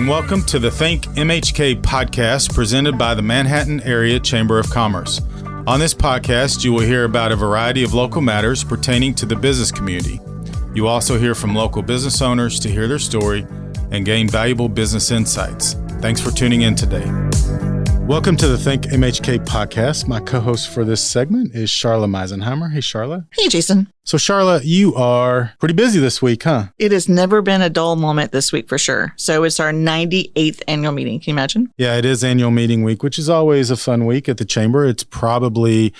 and welcome to the ThinkMHK podcast presented by the Manhattan Area Chamber of Commerce. On this podcast, you will hear about a variety of local matters pertaining to the business community. You also hear from local business owners to hear their story and gain valuable business insights. Thanks for tuning in today. Welcome to the ThinkMHK podcast. My co-host for this segment is Charla Meisenheimer. Hey, Charla. Hey, Jason. So, Charla, you are pretty busy this week, huh? It has never been a dull moment this week for sure. So it's our 98th annual meeting. Can you imagine? Yeah, it is annual meeting week, which is always a fun week at the Chamber. It's probably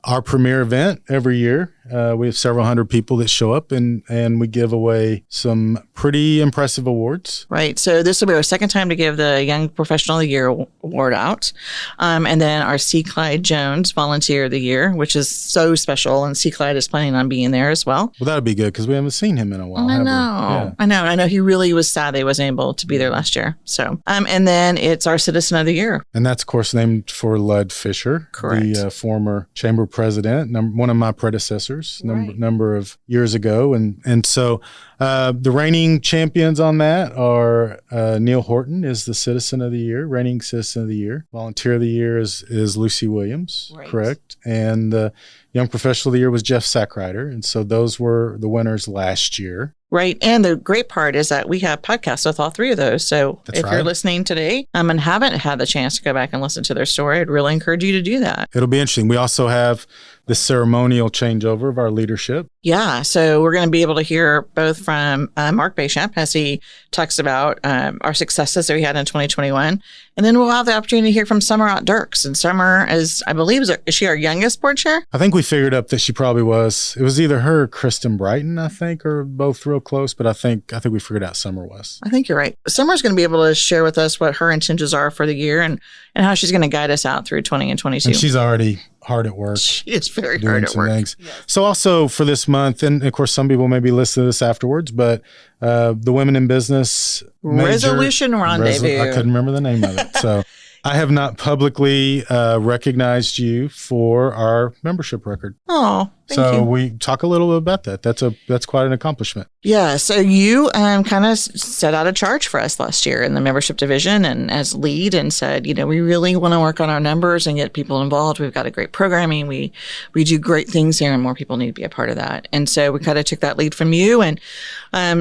our premier event every year. We have several hundred people that show up and we give away some pretty impressive awards. Right. So this will be our second time to give the Young Professional of the Year award out. And then our C. Clyde Jones Volunteer of the Year, which is so special. And C. Clyde is planning on being there as well. Well, that'd be good because we haven't seen him in a while. I know. Yeah. I know. He really was sad they wasn't able to be there last year. So, and then it's our Citizen of the Year. And that's, of course, named for Lud Fisher, correct, the former chamber president, one of my predecessors. Number of years ago. And so the reigning champions on that are Neil Horton is the Citizen of the Year, reigning Citizen of the Year. Volunteer of the Year is Lucy Williams, right, correct. And the Young Professional of the Year was Jeff Sackrider. And so those were the winners last year. Right. And the great part is that we have podcasts with all three of those. So if you're listening today and haven't had the chance to go back and listen to their story, I'd really encourage you to do that. It'll be interesting. We also have the ceremonial changeover of our leadership. Yeah. So we're going to be able to hear both from Mark Beauchamp as he talks about our successes that we had in 2021. And then we'll have the opportunity to hear from Summer Ott Dirks. And Summer is, I believe, is she our youngest board chair? I think we figured up that she probably was. It was either her or Kristen Brighton, I think, or both real close. But I think we figured out Summer was. I think you're right. Summer's going to be able to share with us what her intentions are for the year and how she's going to guide us out through 20 and 22. And she's already hard at work. She is very hard at work. Yes. So also for this month, and of course, some people may be listening to this afterwards, but the Women in Business Resolution Rendezvous. I couldn't remember the name of it. So I have not publicly recognized you for our membership record. Oh, thank you. We talk a little bit about that. That's quite an accomplishment. Yeah. So you kind of set out a charge for us last year in the membership division and as lead and said, we really want to work on our numbers and get people involved. We've got a great programming. We do great things here and more people need to be a part of that. And so we kind of took that lead from you and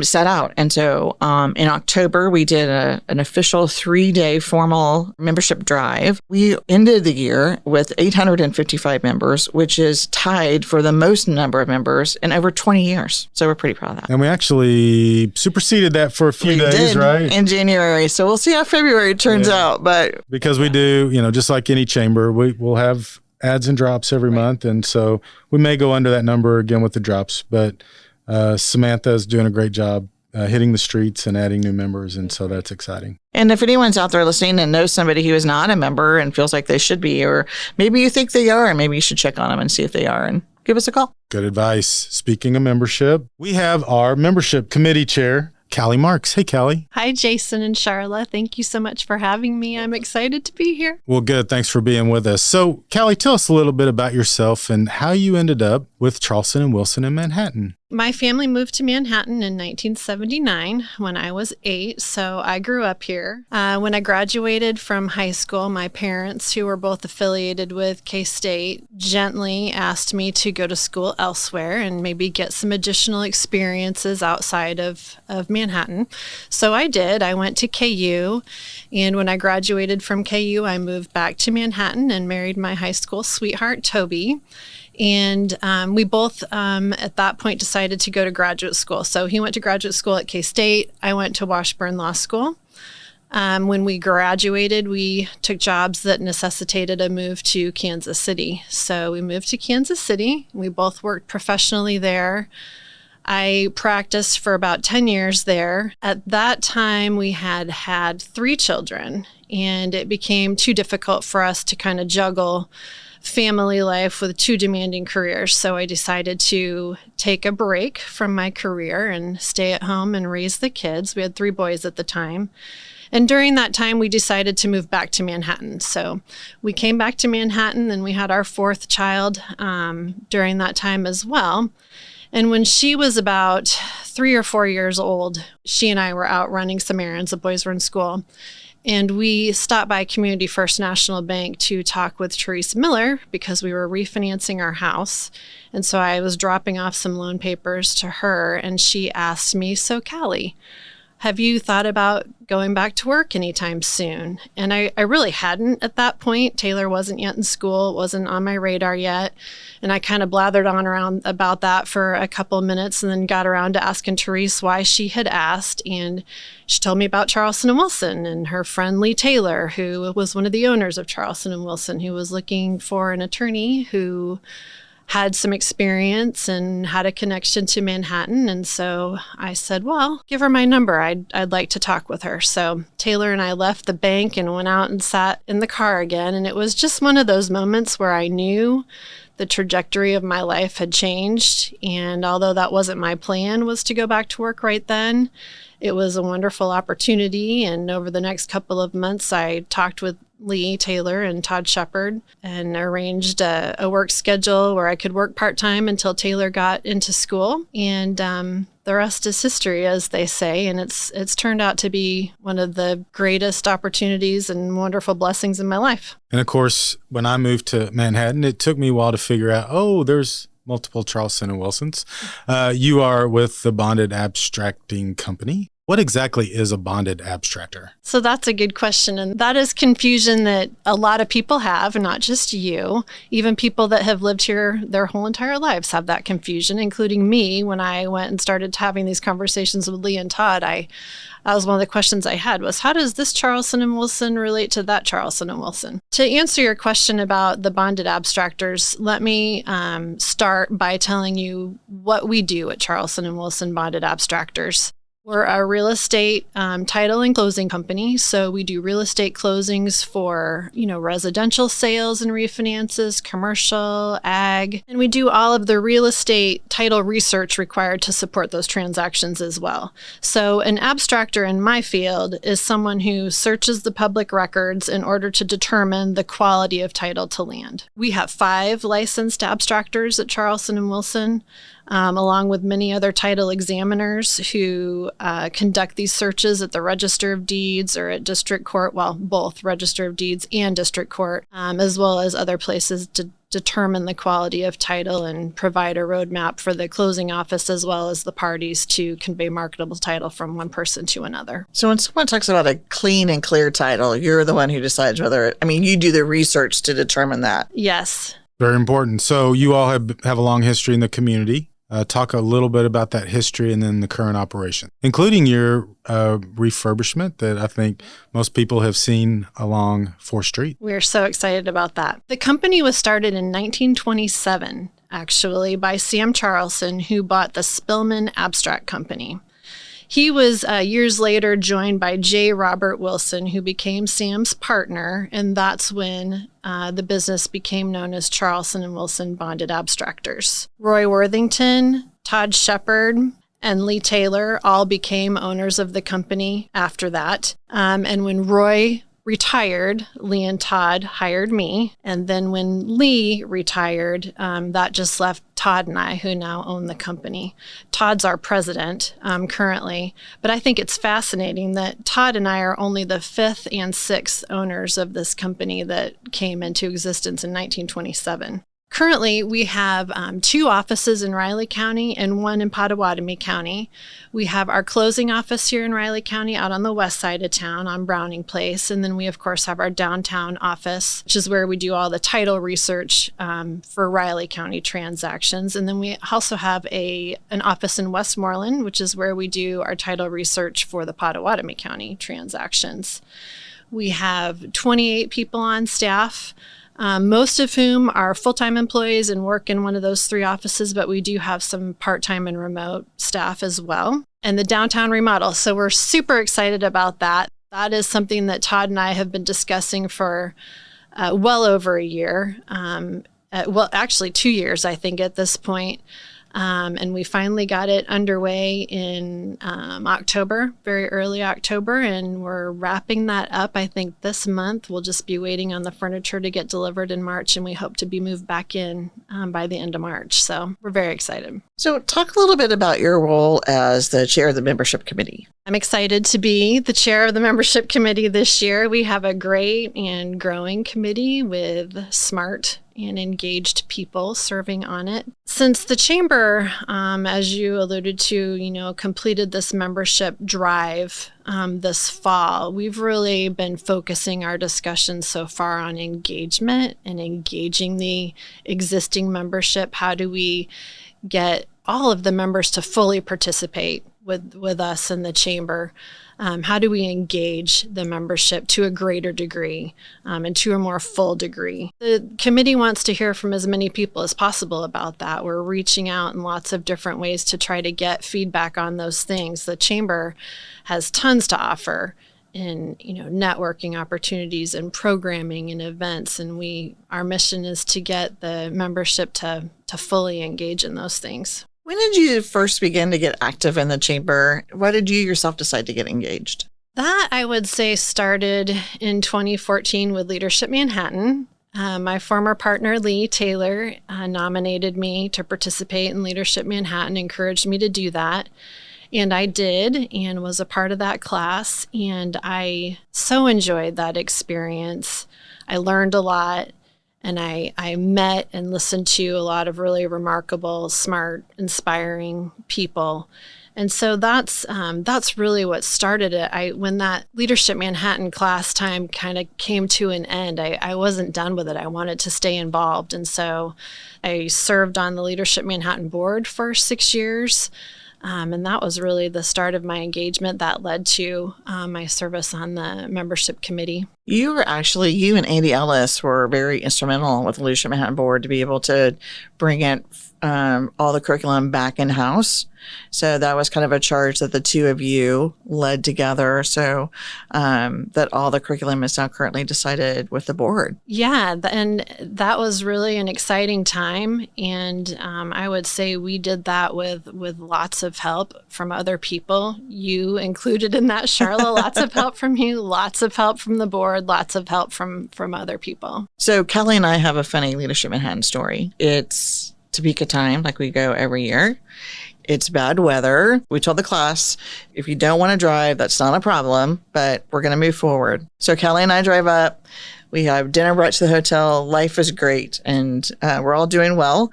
set out. And so in October, we did an official 3-day formal membership drive. We ended the year with 855 members, which is tied for the most number of members in over 20 years. So we're pretty proud of that. And we actually superseded that for a few days, right? In January. So we'll see how February turns out. But because we do, just like any chamber, we'll have adds and drops every month. And so we may go under that number again with the drops. But Samantha is doing a great job hitting the streets and adding new members. And so that's exciting. And if anyone's out there listening and knows somebody who is not a member and feels like they should be, or maybe you think they are, and maybe you should check on them and see if they are and give us a call. Good advice. Speaking of membership, we have our membership committee chair, Callie Marks. Hey, Callie. Hi, Jason and Charla. Thank you so much for having me. I'm excited to be here. Well, good. Thanks for being with us. So, Callie, tell us a little bit about yourself and how you ended up with Charleston and Wilson in Manhattan. My family moved to Manhattan in 1979 when I was 8, so I grew up here. When I graduated from high school, my parents, who were both affiliated with K-State, gently asked me to go to school elsewhere and maybe get some additional experiences outside of Manhattan. So I did. I went to KU, and when I graduated from KU, I moved back to Manhattan and married my high school sweetheart, Toby. And we both, at that point, decided to go to graduate school. So he went to graduate school at K-State. I went to Washburn Law School. When we graduated, we took jobs that necessitated a move to Kansas City. So we moved to Kansas City. We both worked professionally there. I practiced for about 10 years there. At that time, we had 3 children, and it became too difficult for us to kind of juggle family life with 2 demanding careers. So I decided to take a break from my career and stay at home and raise the kids. We had 3 boys at the time. And during that time, we decided to move back to Manhattan. So we came back to Manhattan and we had our 4th child during that time as well. And when she was about 3 or 4 years old, she and I were out running some errands. The boys were in school. And we stopped by Community First National Bank to talk with Therese Miller because we were refinancing our house. And so I was dropping off some loan papers to her, and she asked me, "So Callie, have you thought about going back to work anytime soon?" And I really hadn't at that point. Taylor wasn't yet in school. It wasn't on my radar yet. And I kind of blathered on around about that for a couple of minutes and then got around to asking Therese why she had asked. And she told me about Charleston and Wilson and her friend Lee Taylor, who was one of the owners of Charleston and Wilson, who was looking for an attorney who had some experience and had a connection to Manhattan. And so I said, well, give her my number. I'd like to talk with her. So Taylor and I left the bank and went out and sat in the car again. And it was just one of those moments where I knew the trajectory of my life had changed. And although that wasn't my plan, was to go back to work right then, it was a wonderful opportunity. And over the next couple of months, I talked with Lee Taylor and Todd Shepard and arranged a work schedule where I could work part-time until Taylor got into school. And the rest is history, as they say. And it's turned out to be one of the greatest opportunities and wonderful blessings in my life. And of course, when I moved to Manhattan, it took me a while to figure out, there's multiple Charleston and Wilsons. You are with the Bonded Abstracting Company. What exactly is a bonded abstractor? So that's a good question. And that is confusion that a lot of people have, not just you. Even people that have lived here their whole entire lives have that confusion, including me. When I went and started having these conversations with Lee and Todd, that was one of the questions I had was, how does this Charleston and Wilson relate to that Charleston and Wilson? To answer your question about the bonded abstractors, let me start by telling you what we do at Charleston and Wilson Bonded Abstractors. We're a real estate title and closing company. So we do real estate closings for, residential sales and refinances, commercial, ag, and we do all of the real estate title research required to support those transactions as well. So an abstractor in my field is someone who searches the public records in order to determine the quality of title to land. We have 5 licensed abstractors at Charleston and Wilson. Along with many other title examiners who conduct these searches at the Register of Deeds or at District Court, both Register of Deeds and District Court, as well as other places to determine the quality of title and provide a roadmap for the closing office as well as the parties to convey marketable title from one person to another. So when someone talks about a clean and clear title, you're the one who decides whether you do the research to determine that. Yes. Very important. So you all have a long history in the community. Talk a little bit about that history and then the current operation, including your refurbishment that I think most people have seen along 4th Street. We're so excited about that. The company was started in 1927, actually, by Sam Charleston, who bought the Spillman Abstract Company. He was years later joined by J. Robert Wilson, who became Sam's partner, and that's when the business became known as Charleston and Wilson Bonded Abstractors. Roy Worthington, Todd Shepard, and Lee Taylor all became owners of the company after that. And when Roy retired, Lee and Todd hired me. And then when Lee retired, that just left Todd and I, who now own the company. Todd's our president currently, but I think it's fascinating that Todd and I are only the 5th and 6th owners of this company that came into existence in 1927. Currently, we have 2 offices in Riley County and 1 in Pottawatomie County. We have our closing office here in Riley County out on the west side of town on Browning Place. And then we, of course, have our downtown office, which is where we do all the title research for Riley County transactions. And then we also have an office in Westmoreland, which is where we do our title research for the Pottawatomie County transactions. We have 28 people on staff. Most of whom are full-time employees and work in one of those 3 offices, but we do have some part-time and remote staff as well. And the downtown remodel. So we're super excited about that. That is something that Todd and I have been discussing for well over a year. Actually 2 years, I think, at this point. And we finally got it underway in October, very early October, and we're wrapping that up, I think, this month. We'll just be waiting on the furniture to get delivered in March, and we hope to be moved back in by the end of March. So we're very excited. So talk a little bit about your role as the chair of the membership committee. I'm excited to be the chair of the membership committee this year. We have a great and growing committee with smart and engaged people serving on it. Since the chamber, as you alluded to, completed this membership drive this fall, we've really been focusing our discussion so far on engagement and engaging the existing membership. How do we get all of the members to fully participate with us in the chamber? How do we engage the membership to a greater degree and to a more full degree? The committee wants to hear from as many people as possible about that. We're reaching out in lots of different ways to try to get feedback on those things. The chamber has tons to offer in networking opportunities and programming and events, and our mission is to get the membership to fully engage in those things. When did you first begin to get active in the chamber? Why did you yourself decide to get engaged? That, I would say, started in 2014 with Leadership Manhattan. My former partner, Lee Taylor, nominated me to participate in Leadership Manhattan, encouraged me to do that. And I did, and was a part of that class. And I so enjoyed that experience. I learned a lot. And I met and listened to a lot of really remarkable, smart, inspiring people. And so that's really what started it. When that Leadership Manhattan class time kind of came to an end, I wasn't done with it. I wanted to stay involved. And so I served on the Leadership Manhattan board for 6 years. And that was really the start of my engagement that led to my service on the membership committee. You and Andy Ellis were very instrumental with the Leadership Manhattan Board to be able to bring it all the curriculum back in-house. So that was kind of a charge that the two of you led together, so that all the curriculum is now currently decided with the board. Yeah, and that was really an exciting time. And I would say we did that with lots of help from other people, you included in that, Charla. Lots of help from you, lots of help from the board, lots of help from other people. So Kelly and I have a funny Leadership Manhattan story. It's Topeka time, like we go every year. It's bad weather. We told the class, if you don't want to drive, that's not a problem, but we're going to move forward. So Kelly and I drive up. We have dinner brought to the hotel. Life is great, and we're all doing well.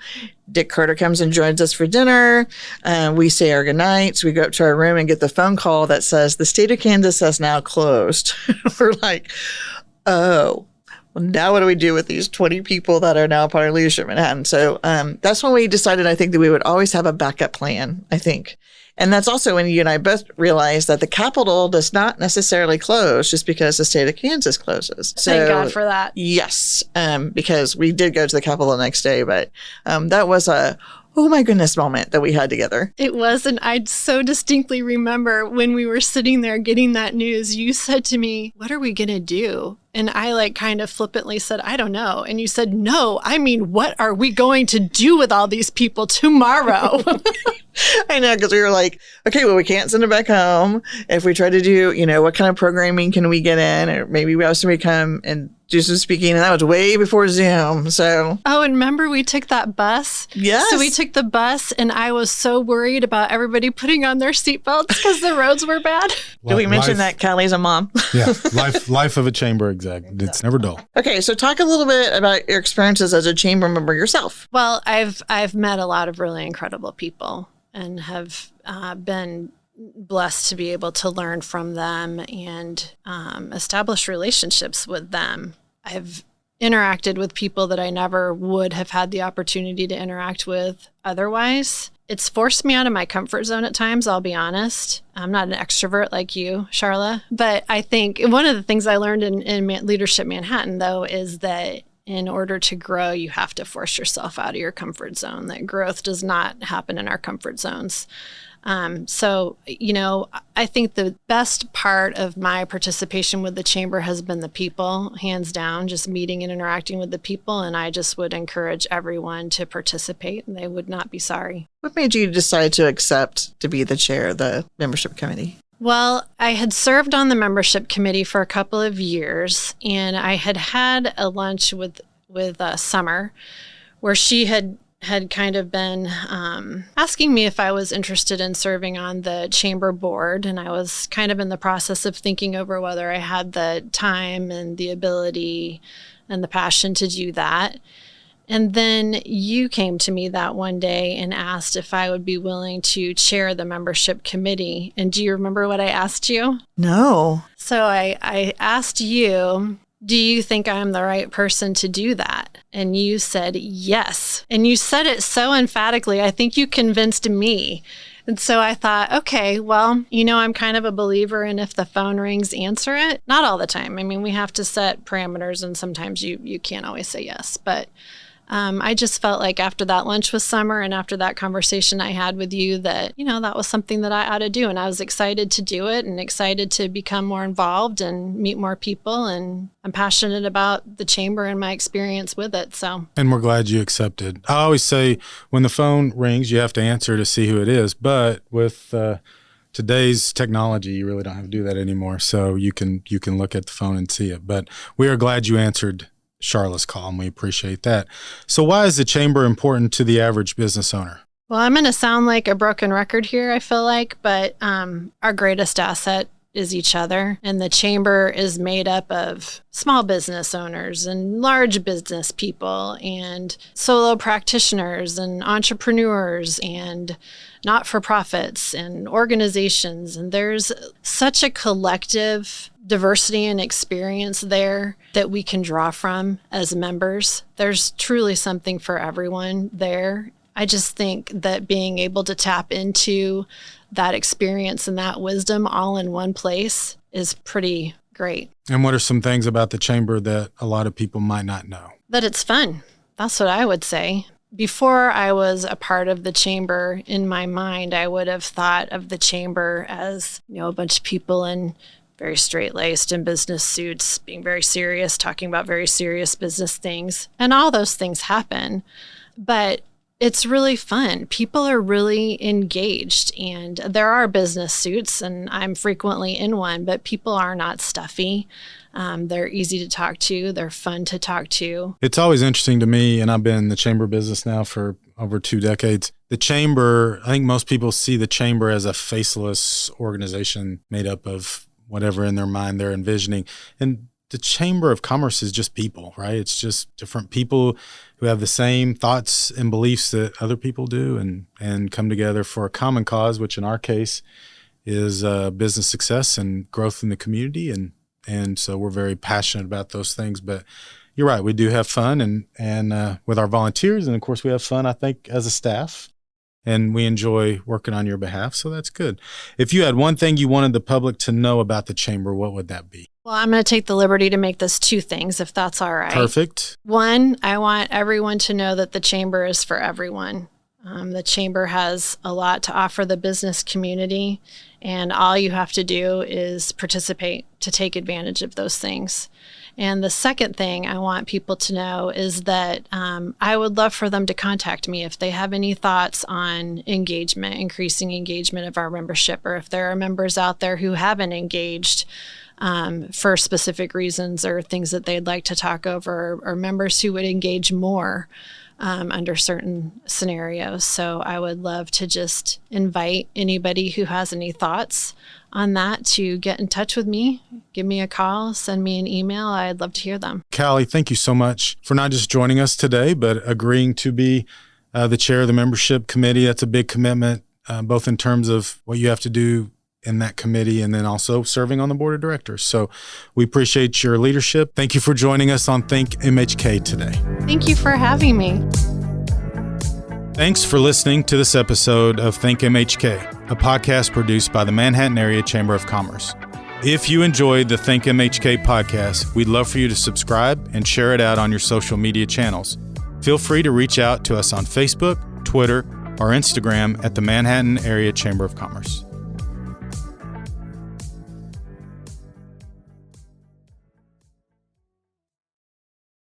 Dick Carter comes and joins us for dinner. We say our goodnights. We go up to our room and get the phone call that says, the state of Kansas has now closed. We're like, oh. Well, now what do we do with these 20 people that are now part of Leadership Manhattan? So that's when we decided, I think, that we would always have a backup plan, I think. And that's also when you and I both realized that the Capitol does not necessarily close just because the state of Kansas closes. So, thank God for that. Yes, because we did go to the Capitol the next day, but that was a oh my goodness moment that we had together. It was, and I so distinctly remember when we were sitting there getting that news, you said to me, what are we going to do? And I kind of flippantly said, I don't know. And you said, no, I mean, what are we going to do with all these people tomorrow? I know, because we were like, okay, well, we can't send them back home. If we try to do, what kind of programming can we get in? Or maybe we have somebody come and do some speaking. And that was way before Zoom. So. Oh, and remember we took that bus? Yes. So we took the bus, and I was so worried about everybody putting on their seatbelts because the roads were bad. Did we mention that Callie's a mom? Yeah, life of a chamber exec. It's never dull. Okay, so talk a little bit about your experiences as a chamber member yourself. Well, I've met a lot of really incredible people and have been blessed to be able to learn from them and establish relationships with them. I've interacted with people that I never would have had the opportunity to interact with otherwise. It's forced me out of my comfort zone at times, I'll be honest. I'm not an extrovert like you, Charla. But I think one of the things I learned in Leadership Manhattan, though, is that in order to grow, you have to force yourself out of your comfort zone. That growth does not happen in our comfort zones. So, I think the best part of my participation with the chamber has been the people, hands down, just meeting and interacting with the people. And I just would encourage everyone to participate, and they would not be sorry. What made you decide to accept to be the chair of the membership committee? Well, I had served on the membership committee for a couple of years, and I had a lunch with Summer, where she had kind of been asking me if I was interested in serving on the chamber board, and I was kind of in the process of thinking over whether I had the time and the ability and the passion to do that. And then you came to me that one day and asked if I would be willing to chair the membership committee. And do you remember what I asked you? No. So I asked you, do you think I'm the right person to do that? And you said yes. And you said it so emphatically, I think you convinced me. And so I thought, okay, well, I'm kind of a believer in if the phone rings, answer it. Not all the time. I mean, we have to set parameters, and sometimes you can't always say yes. But I just felt like after that lunch with Summer and after that conversation I had with you that, that was something that I ought to do. And I was excited to do it and excited to become more involved and meet more people. And I'm passionate about the chamber and my experience with it. So. And we're glad you accepted. I always say when the phone rings, you have to answer to see who it is. But with today's technology, you really don't have to do that anymore. So you can look at the phone and see it. But we are glad you answered Charlotte's call, and we appreciate that. So why is the chamber important to the average business owner? Well, I'm going to sound like a broken record here, I feel like, but our greatest asset is each other. And the chamber is made up of small business owners and large business people and solo practitioners and entrepreneurs and not-for-profits and organizations. And there's such a collective diversity and experience there that we can draw from as members. There's truly something for everyone there. I just think that being able to tap into that experience and that wisdom all in one place is pretty great. And what are some things about the chamber that a lot of people might not know? That it's fun. That's what I would say. Before I was a part of the chamber, in my mind, I would have thought of the chamber as, a bunch of people in very straight-laced in business suits, being very serious, talking about very serious business things. And all those things happen. But it's really fun. People are really engaged, and there are business suits, and I'm frequently in one, but people are not stuffy. They're easy to talk to. They're fun to talk to. It's always interesting to me, and I've been in the chamber business now for over 2 decades. The chamber, I think most people see the chamber as a faceless organization made up of whatever in their mind they're envisioning. And the Chamber of Commerce is just people, right? It's just different people who have the same thoughts and beliefs that other people do and come together for a common cause, which in our case is business success and growth in the community. And so we're very passionate about those things. But you're right, we do have fun and with our volunteers. And of course, we have fun, I think, as a staff. And we enjoy working on your behalf, so that's good. If you had one thing you wanted the public to know about the chamber, what would that be? Well, I'm going to take the liberty to make this 2 things, if that's all right. Perfect. 1, I want everyone to know that the chamber is for everyone. The chamber has a lot to offer the business community, and all you have to do is participate to take advantage of those things. And the second thing I want people to know is that I would love for them to contact me if they have any thoughts on engagement, increasing engagement of our membership, or if there are members out there who haven't engaged for specific reasons or things that they'd like to talk over, or members who would engage more under certain scenarios. So I would love to just invite anybody who has any thoughts on that to get in touch with me, give me a call, send me an email. I'd love to hear them. Callie, thank you so much for not just joining us today, but agreeing to be the chair of the membership committee. That's a big commitment, both in terms of what you have to do in that committee and then also serving on the board of directors. So we appreciate your leadership. Thank you for joining us on ThinkMHK today. Thank you for having me. Thanks for listening to this episode of ThinkMHK, a podcast produced by the Manhattan Area Chamber of Commerce. If you enjoyed the ThinkMHK podcast, we'd love for you to subscribe and share it out on your social media channels. Feel free to reach out to us on Facebook, Twitter, or Instagram at the Manhattan Area Chamber of Commerce.